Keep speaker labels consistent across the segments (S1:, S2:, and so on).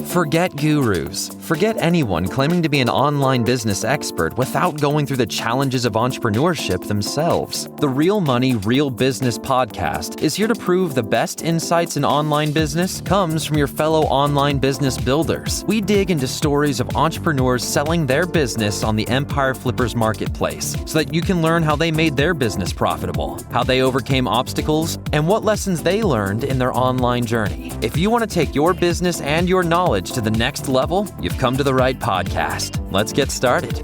S1: Forget gurus. Forget anyone claiming to be an online business expert without going through the challenges of entrepreneurship themselves. The Real Money, Real Business podcast is here to prove the best insights in online business comes from your fellow online business builders. We dig into stories of entrepreneurs selling their business on the Empire Flippers marketplace so that you can learn how they made their business profitable, how they overcame obstacles, and what lessons they learned in their online journey. If you want to take your business and your knowledge to the next level, you've come to the right podcast. Let's get started.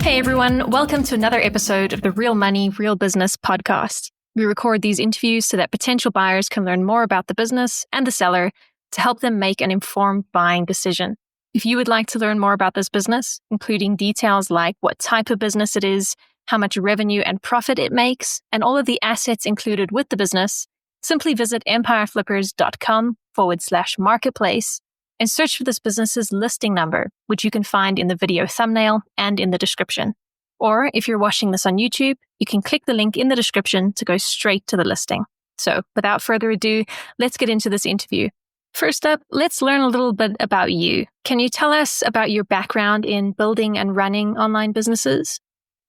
S2: Hey everyone, welcome to another episode of the Real Money, Real Business podcast. We record these interviews so that potential buyers can learn more about the business and the seller to help them make an informed buying decision. If you would like to learn more about this business, including details like what type of business it is, how much revenue and profit it makes, and all of the assets included with the business, simply visit empireflippers.com/marketplace and search for this business's listing number, which you can find in the video thumbnail and in the description. Or if you're watching this on YouTube, you can click the link in the description to go straight to the listing. So without further ado, let's get into this interview. First up, let's learn a little bit about you. Can you tell us about your background in building and running online businesses?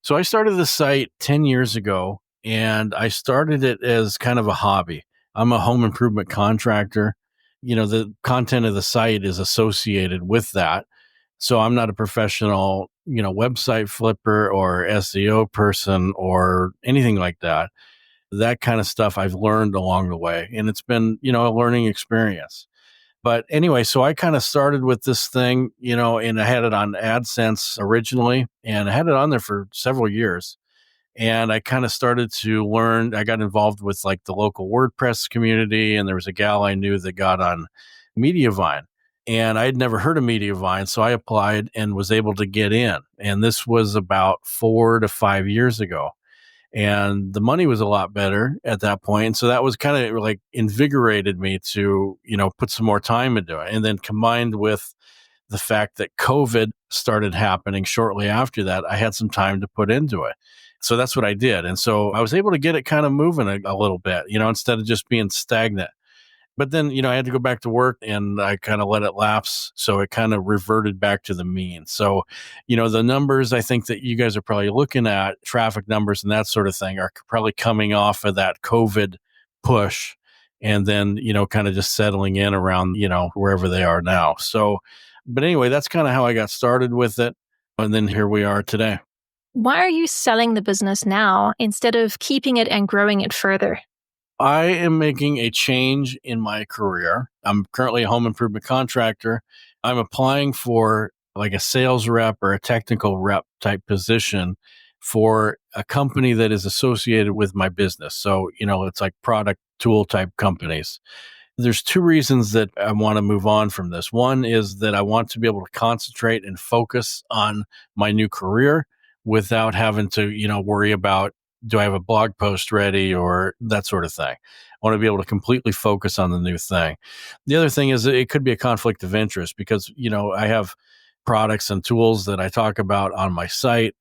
S3: So I started the site 10 years ago, and I started it as kind of a hobby. I'm a home improvement contractor. You know, the content of the site is associated with that. So I'm not a professional, website flipper or SEO person or anything like that. That kind of stuff I've learned along the way. And it's been, a learning experience. But anyway, so I kind of started with this thing, and I had it on AdSense originally, and I had it on there for several years. And I kind of started to learn. I got involved with like the local WordPress community, and there was a gal I knew that got on Mediavine, and I had never heard of Mediavine. So I applied and was able to get in. And this was about 4 to 5 years ago. And the money was a lot better at that point. And so that was kind of like invigorated me to, put some more time into it. And then combined with the fact that COVID started happening shortly after that, I had some time to put into it. So that's what I did. And so I was able to get it kind of moving a little bit, instead of just being stagnant. But then, I had to go back to work, and I kind of let it lapse. So it kind of reverted back to the mean. So, the numbers I think that you guys are probably looking at, traffic numbers and that sort of thing, are probably coming off of that COVID push, and then, kind of just settling in around, wherever they are now. So, but anyway, that's kind of how I got started with it. And then here we are today.
S2: Why are you selling the business now instead of keeping it and growing it further?
S3: I am making a change in my career. I'm currently a home improvement contractor. I'm applying for like a sales rep or a technical rep type position for a company that is associated with my business. So, it's like product tool type companies. There's 2 reasons that I want to move on from this. One is that I want to be able to concentrate and focus on my new career without having to, worry about, do I have a blog post ready or that sort of thing. I want to be able to completely focus on the new thing. The other thing is that it could be a conflict of interest because, I have products and tools that I talk about on my site.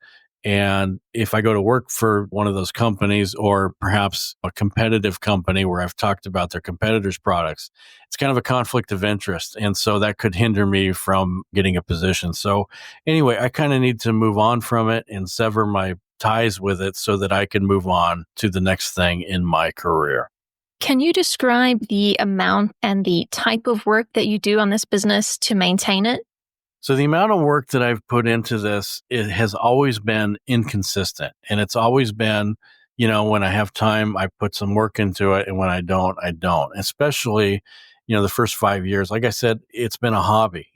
S3: And if I go to work for one of those companies, or perhaps a competitive company where I've talked about their competitors' products, it's kind of a conflict of interest. And so that could hinder me from getting a position. So anyway, I kind of need to move on from it and sever my ties with it so that I can move on to the next thing in my career.
S2: Can you describe the amount and the type of work that you do on this business to maintain it?
S3: So the amount of work that I've put into this, it has always been inconsistent. And it's always been, when I have time, I put some work into it. And when I don't, I don't. Especially, the first 5 years, like I said, it's been a hobby,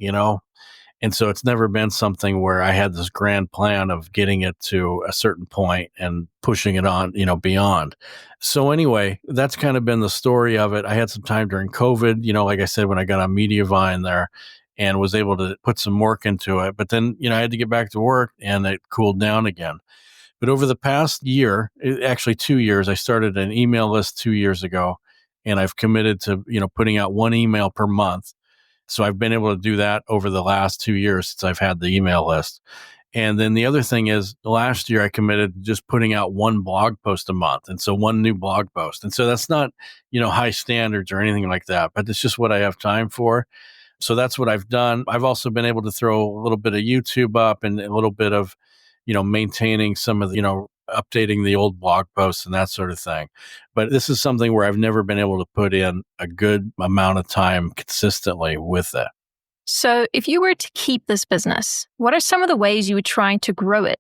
S3: And so it's never been something where I had this grand plan of getting it to a certain point and pushing it on, beyond. So anyway, that's kind of been the story of it. I had some time during COVID, like I said, when I got on Mediavine there, and was able to put some work into it. But then, I had to get back to work, and it cooled down again. But over the past year, actually 2 years, I started an email list 2 years ago, and I've committed to, putting out 1 email per month. So I've been able to do that over the last 2 years since I've had the email list. And then the other thing is last year I committed to just putting out one blog post a month. And so one new blog post. And so that's not, high standards or anything like that, but it's just what I have time for. So that's what I've done. I've also been able to throw a little bit of YouTube up and a little bit of, maintaining some of the, updating the old blog posts and that sort of thing. But this is something where I've never been able to put in a good amount of time consistently with it.
S2: So if you were to keep this business, what are some of the ways you would try to grow it?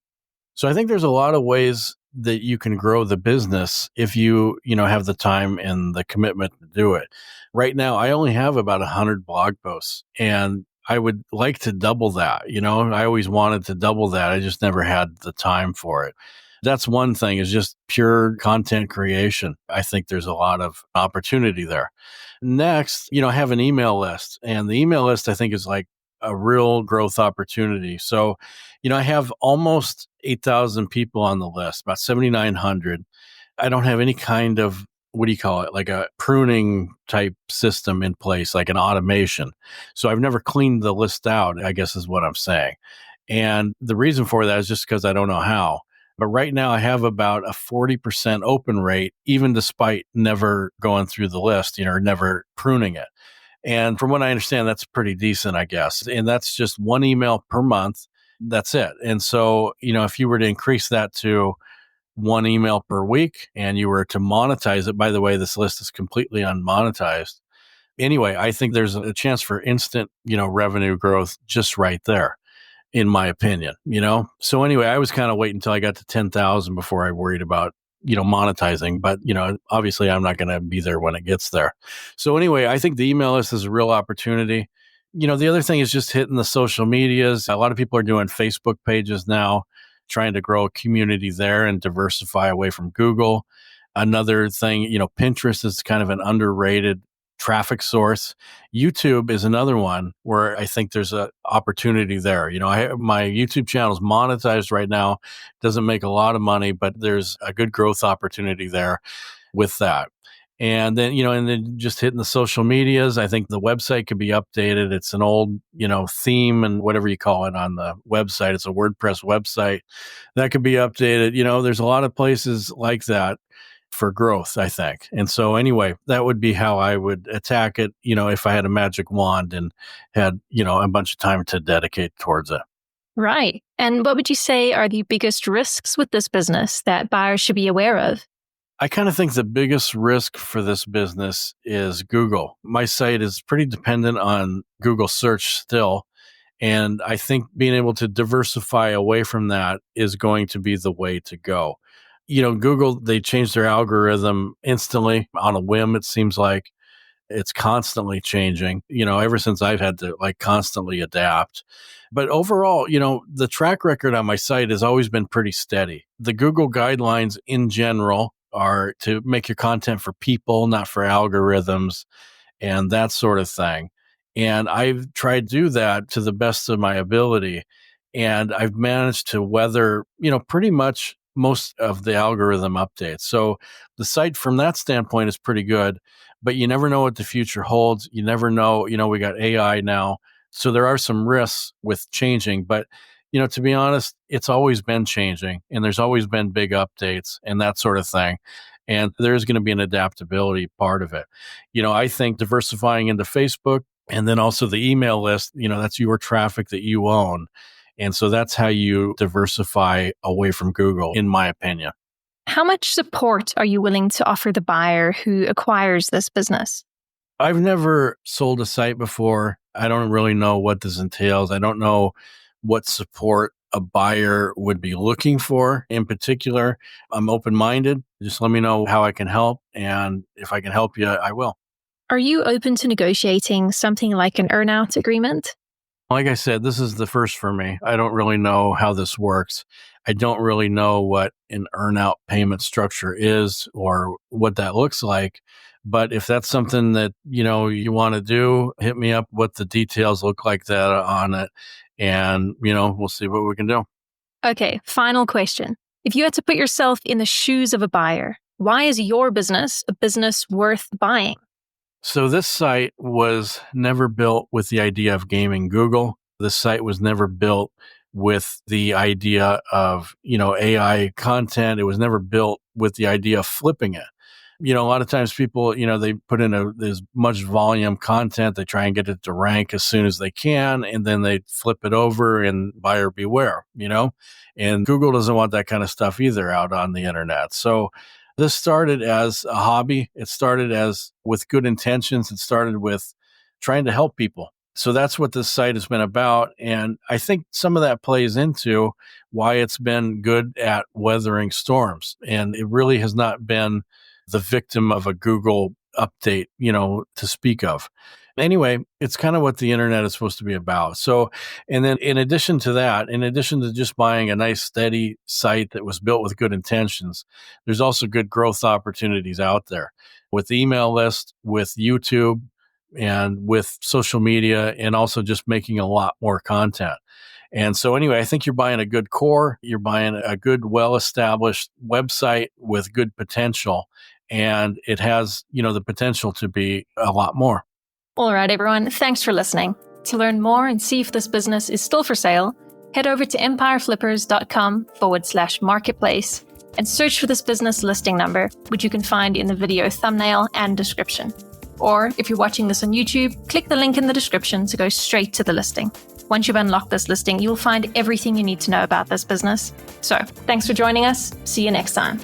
S3: So I think there's a lot of ways that you can grow the business if you, have the time and the commitment to do it. Right now, I only have about 100 blog posts and I would like to double that. I always wanted to double that. I just never had the time for it. That's one thing, is just pure content creation. I think there's a lot of opportunity there. Next, I have an email list, and the email list I think is like a real growth opportunity. So, I have almost 8,000 people on the list, about 7,900. I don't have any kind of, what do you call it, like a pruning type system in place, like an automation. So I've never cleaned the list out, I guess is what I'm saying. And the reason for that is just because I don't know how. But right now I have about a 40% open rate, even despite never going through the list, never pruning it. And from what I understand, that's pretty decent, I guess. And that's just one email per month. That's it. And so, if you were to increase that to one email per week and you were to monetize it, by the way, this list is completely unmonetized. Anyway, I think there's a chance for instant, revenue growth just right there, in my opinion, So anyway, I was kind of waiting until I got to 10,000 before I worried about, monetizing. But, obviously I'm not going to be there when it gets there. So anyway, I think the email list is a real opportunity. The other thing is just hitting the social medias. A lot of people are doing Facebook pages now, trying to grow a community there and diversify away from Google. Another thing, Pinterest is kind of an underrated traffic source. YouTube is another one where I think there's an opportunity there. My YouTube channel is monetized right now. Doesn't make a lot of money, but there's a good growth opportunity there with that. And then, and then just hitting the social medias. I think the website could be updated. It's an old, theme and whatever you call it on the website. It's a WordPress website that could be updated. There's a lot of places like that for growth, I think. And so anyway, that would be how I would attack it, if I had a magic wand and had, a bunch of time to dedicate towards it.
S2: Right. And what would you say are the biggest risks with this business that buyers should be aware of?
S3: I kind of think the biggest risk for this business is Google. My site is pretty dependent on Google search still. And I think being able to diversify away from that is going to be the way to go. Google, they changed their algorithm instantly on a whim, it seems like. It's constantly changing, ever since I've had to constantly adapt. But overall, the track record on my site has always been pretty steady. The Google guidelines in general are to make your content for people, not for algorithms and that sort of thing. And I've tried to do that to the best of my ability. And I've managed to weather, pretty much most of the algorithm updates. So the site from that standpoint is pretty good, but you never know what the future holds. You never know, we got AI now. So there are some risks with changing, but to be honest, it's always been changing and there's always been big updates and that sort of thing. And there's going to be an adaptability part of it. I think diversifying into Facebook and then also the email list, that's your traffic that you own. And so that's how you diversify away from Google, in my opinion.
S2: How much support are you willing to offer the buyer who acquires this business?
S3: I've never sold a site before. I don't really know what this entails. I don't know what support a buyer would be looking for in particular. I'm open-minded. Just let me know how I can help. And if I can help you, I will.
S2: Are you open to negotiating something like an earn-out agreement?
S3: Like I said, this is the first for me. I don't really know how this works. I don't really know what an earn-out payment structure is or what that looks like. But if that's something that, you want to do, hit me up what the details look like that on it. And, we'll see what we can do.
S2: Okay, final question. If you had to put yourself in the shoes of a buyer, why is your business a business worth buying?
S3: So this site was never built with the idea of gaming Google. This site was never built with the idea of, AI content. It was never built with the idea of flipping it. A lot of times people, they put in as much volume content, they try and get it to rank as soon as they can, and then they flip it over and buyer beware, and Google doesn't want that kind of stuff either out on the internet. So this started as a hobby. It started as with good intentions. It started with trying to help people. So that's what this site has been about. And I think some of that plays into why it's been good at weathering storms. And it really has not been the victim of a Google update, to speak of. Anyway, it's kind of what the internet is supposed to be about. So, and then in addition to that, in addition to just buying a nice steady site that was built with good intentions, there's also good growth opportunities out there with the email list, with YouTube, and with social media, and also just making a lot more content. And so anyway, I think you're buying a good core, you're buying a good, well-established website with good potential, and it has, the potential to be a lot more.
S2: All right, everyone. Thanks for listening. To learn more and see if this business is still for sale, head over to empireflippers.com/marketplace and search for this business listing number, which you can find in the video thumbnail and description. Or if you're watching this on YouTube, click the link in the description to go straight to the listing. Once you've unlocked this listing, you'll find everything you need to know about this business. So, thanks for joining us. See you next time.